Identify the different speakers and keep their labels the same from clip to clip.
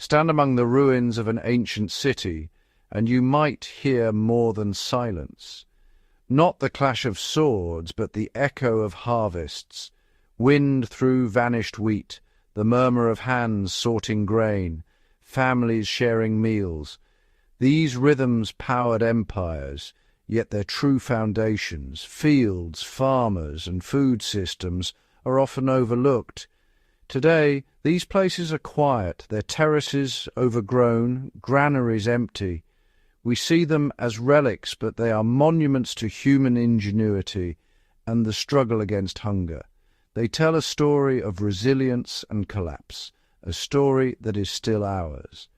Speaker 1: Stand among the ruins of an ancient city, and you might hear more than silence. Not the clash of swords, but the echo of harvests, wind through vanished wheat, the murmur of hands sorting grain, families sharing meals. These rhythms powered empires, yet their true foundations, fields, farmers, and food systems, are often overlooked. Today, these places are quiet, their terraces overgrown, granaries empty. We see them as relics, but they are monuments to human ingenuity and the struggle against hunger. They tell a story of resilience and collapse, a story that is still ours.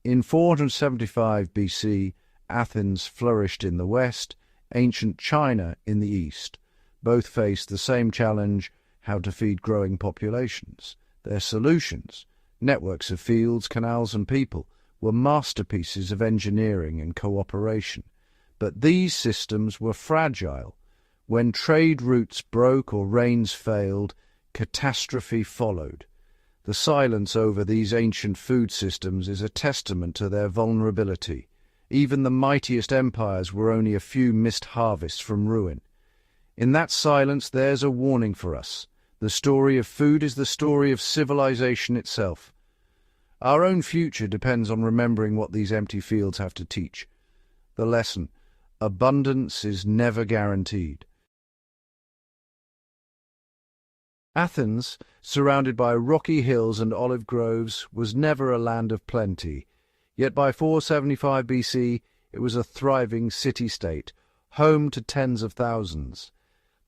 Speaker 1: In 475 BC, Athens flourished in the west, ancient China in the east. Both faced the same challenge: how to feed growing populations. Their solutions, networks of fields, canals and people, were masterpieces of engineering and cooperation. But these systems were fragile. When trade routes broke or rains failed, catastrophe followed. The silence over these ancient food systems is a testament to their vulnerability. Even the mightiest empires were only a few missed harvests from ruin. In that silence there's a warning for us. The story of food is the story of civilization itself. Our own future depends on remembering what these empty fields have to teach. The lesson: abundance is never guaranteed. Athens, surrounded by rocky hills and olive groves, was never a land of plenty. Yet by 475 BC it was a thriving city-state, home to tens of thousands.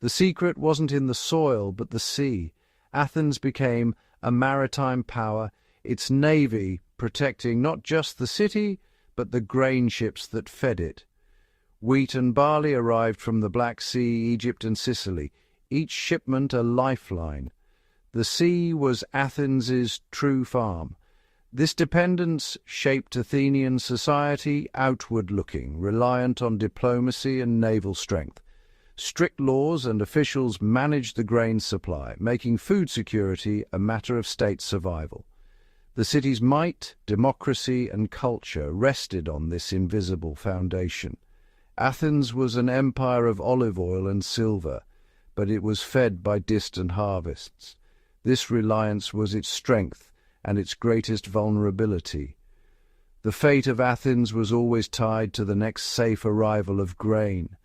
Speaker 1: The secret wasn't in the soil, but the sea. Athens became a maritime power, its navy protecting not just the city, but the grain ships that fed it. Wheat and barley arrived from the Black Sea, Egypt and Sicily, each shipment a lifeline. The sea was Athens's true farm. This dependence shaped Athenian society, outward-looking, reliant on diplomacy and naval strength. Strict laws and officials managed the grain supply, making food security a matter of state survival. The city's might, democracy, and culture rested on this invisible foundation. Athens was an empire of olive oil and silver, but it was fed by distant harvests. This reliance was its strength and its greatest vulnerability. The fate of Athens was always tied to the next safe arrival of grain.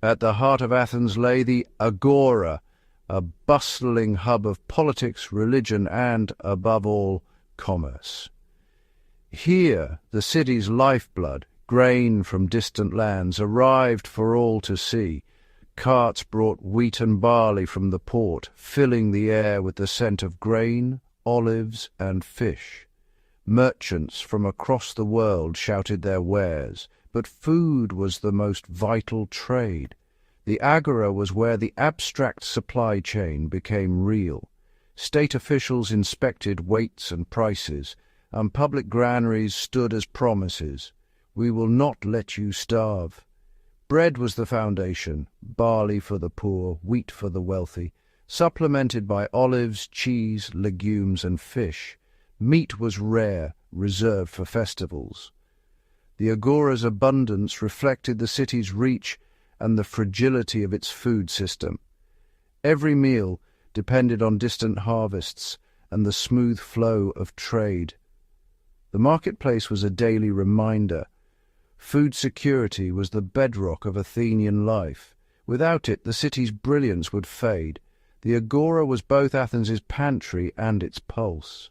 Speaker 1: At the heart of Athens lay the agora, a bustling hub of politics, religion, and, above all, commerce. Here, the city's lifeblood, grain from distant lands, arrived for all to see. Carts brought wheat and barley from the port, filling the air with the scent of grain, olives, and fish. Merchants from across the world shouted their wares, but food was the most vital trade. The agora was where the abstract supply chain became real. State officials inspected weights and prices, and public granaries stood as promises. We will not let you starve. Bread was the foundation, barley for the poor, wheat for the wealthy, supplemented by olives, cheese, legumes, and fish. Meat was rare, reserved for festivals. The agora's abundance reflected the city's reach and the fragility of its food system. Every meal depended on distant harvests and the smooth flow of trade. The marketplace was a daily reminder. Food security was the bedrock of Athenian life. Without it, the city's brilliance would fade. The agora was both Athens's pantry and its pulse.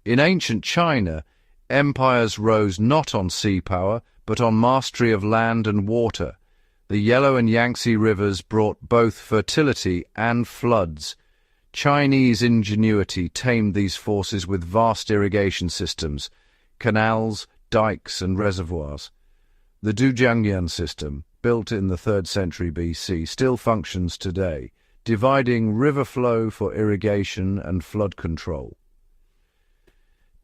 Speaker 1: In ancient China, empires rose not on sea power, but on mastery of land and water. The Yellow and Yangtze rivers brought both fertility and floods. Chinese ingenuity tamed these forces with vast irrigation systems, canals, dikes, and reservoirs. The Dujiangyan system, built in the 3rd century BC, still functions today, dividing river flow for irrigation and flood control.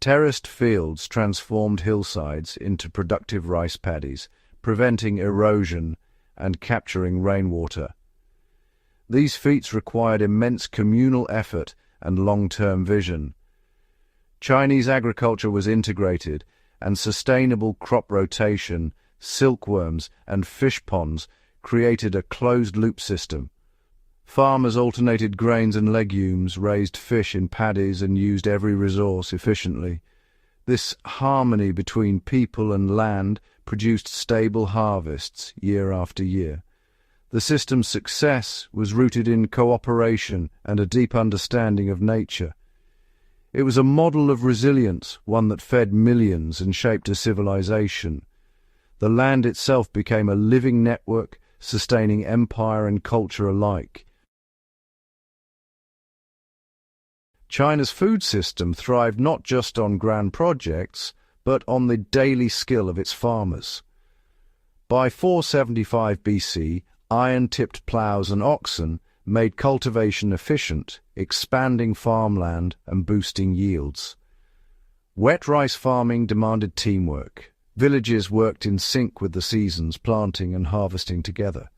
Speaker 1: Terraced fields transformed hillsides into productive rice paddies, preventing erosion and capturing rainwater. These feats required immense communal effort and long-term vision. Chinese agriculture was integrated, and sustainable crop rotation, silkworms, and fish ponds created a closed-loop system. Farmers alternated grains and legumes, raised fish in paddies, and used every resource efficiently. This harmony between people and land produced stable harvests year after year. The system's success was rooted in cooperation and a deep understanding of nature. It was a model of resilience, one that fed millions and shaped a civilization. The land itself became a living network, sustaining empire and culture alike. China's food system thrived not just on grand projects, but on the daily skill of its farmers. By 475 BC, iron-tipped ploughs and oxen made cultivation efficient, expanding farmland and boosting yields. Wet rice farming demanded teamwork. Villages worked in sync with the seasons, planting and harvesting together.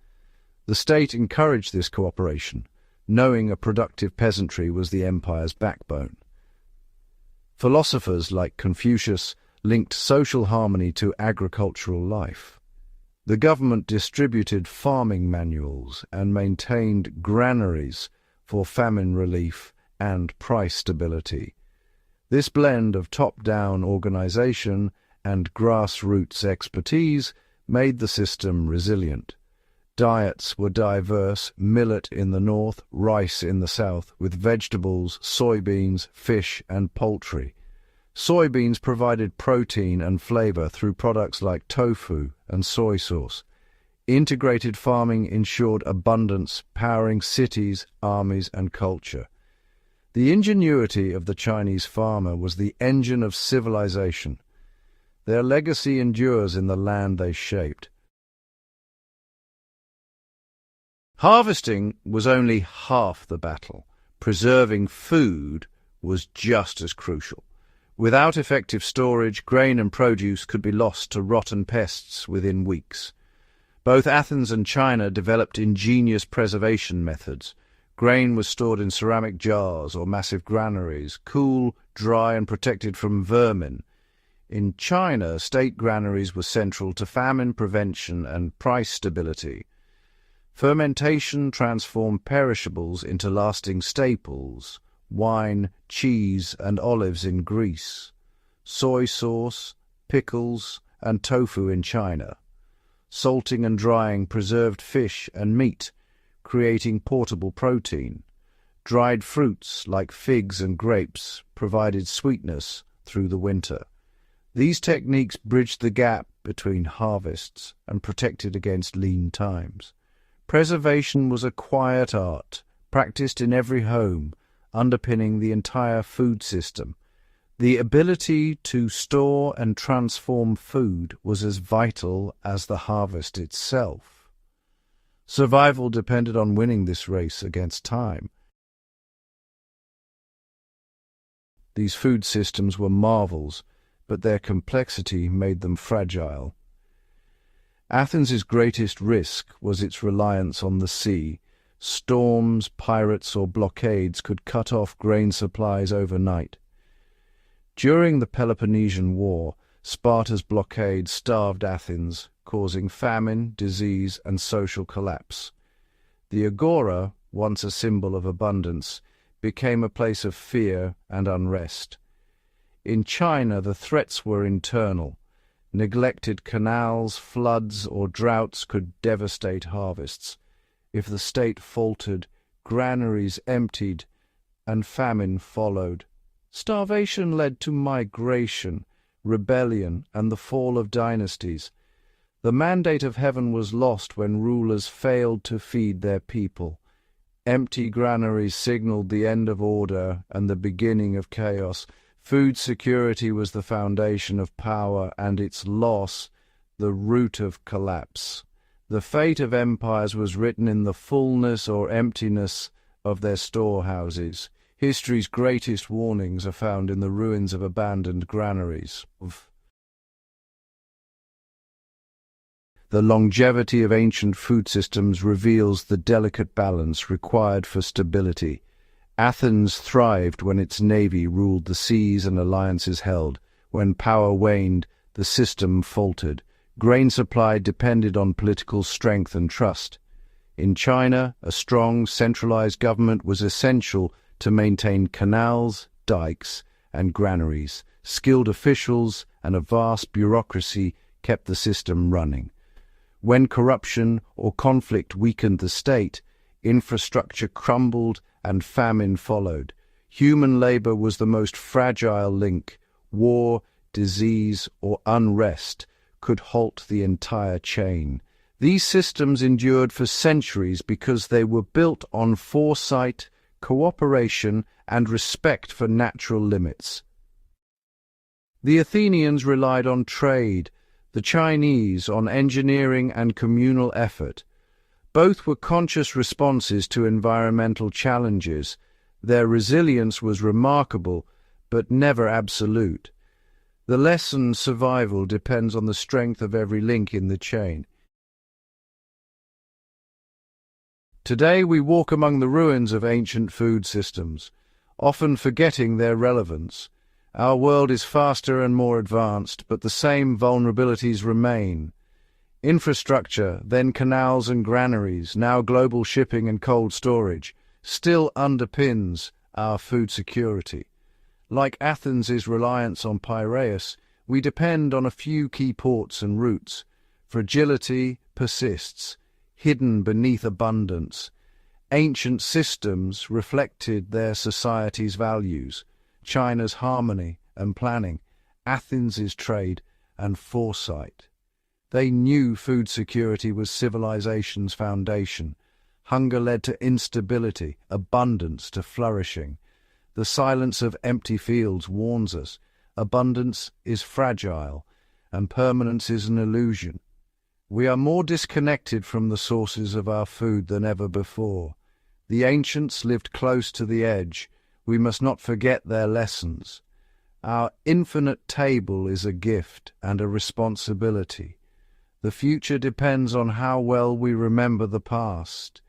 Speaker 1: The state encouraged this cooperation, knowing a productive peasantry was the empire's backbone. Philosophers like Confucius linked social harmony to agricultural life. The government distributed farming manuals and maintained granaries for famine relief and price stability. This blend of top-down organization and grassroots expertise made the system resilient. Diets were diverse: millet in the north, rice in the south, with vegetables, soybeans, fish, and poultry. Soybeans provided protein and flavor through products like tofu and soy sauce. Integrated farming ensured abundance, powering cities, armies, and culture. The ingenuity of the Chinese farmer was the engine of civilization. Their legacy endures in the land they shaped. Harvesting was only half the battle. Preserving food was just as crucial. Without effective storage, grain and produce could be lost to rot and pests within weeks. Both Athens and China developed ingenious preservation methods. Grain was stored in ceramic jars or massive granaries, cool, dry, and protected from vermin. In China, state granaries were central to famine prevention and price stability. Fermentation transformed perishables into lasting staples: wine, cheese, and olives in Greece, soy sauce, pickles, and tofu in China. Salting and drying preserved fish and meat, creating portable protein. Dried fruits like figs and grapes provided sweetness through the winter. These techniques bridged the gap between harvests and protected against lean times. Preservation was a quiet art, practiced in every home, underpinning the entire food system. The ability to store and transform food was as vital as the harvest itself. Survival depended on winning this race against time. These food systems were marvels, but their complexity made them fragile. Athens's greatest risk was its reliance on the sea. Storms, pirates, or blockades could cut off grain supplies overnight. During the Peloponnesian War, Sparta's blockade starved Athens, causing famine, disease, and social collapse. The agora, once a symbol of abundance, became a place of fear and unrest. In China, the threats were internal. Neglected canals, floods, or droughts could devastate harvests. If the state faltered, granaries emptied, and famine followed. Starvation led to migration, rebellion, and the fall of dynasties. The mandate of heaven was lost when rulers failed to feed their people. Empty granaries signaled the end of order and the beginning of chaos. Food security was the foundation of power, and its loss the root of collapse. The fate of empires was written in the fullness or emptiness of their storehouses. History's greatest warnings are found in the ruins of abandoned granaries. The longevity of ancient food systems reveals the delicate balance required for stability. Athens thrived when its navy ruled the seas and alliances held. When power waned, the system faltered. Grain supply depended on political strength and trust. In China, a strong, centralized government was essential to maintain canals, dikes, and granaries. Skilled officials and a vast bureaucracy kept the system running. When corruption or conflict weakened the state, infrastructure crumbled and famine followed. Human labor was the most fragile link. War, disease, or unrest could halt the entire chain. These systems endured for centuries because they were built on foresight, cooperation, and respect for natural limits. The Athenians relied on trade, the Chinese on engineering and communal effort. Both were conscious responses to environmental challenges. Their resilience was remarkable, but never absolute. The lesson's survival depends on the strength of every link in the chain. Today we walk among the ruins of ancient food systems, often forgetting their relevance. Our world is faster and more advanced, but the same vulnerabilities remain. Infrastructure, then canals and granaries, now global shipping and cold storage, still underpins our food security. Like Athens' reliance on Piraeus, we depend on a few key ports and routes. Fragility persists, hidden beneath abundance. Ancient systems reflected their society's values. China's harmony and planning, Athens' trade and foresight. They knew food security was civilization's foundation. Hunger led to instability, abundance to flourishing. The silence of empty fields warns us. Abundance is fragile, and permanence is an illusion. We are more disconnected from the sources of our food than ever before. The ancients lived close to the edge. We must not forget their lessons. Our infinite table is a gift and a responsibility. The future depends on how well we remember the past.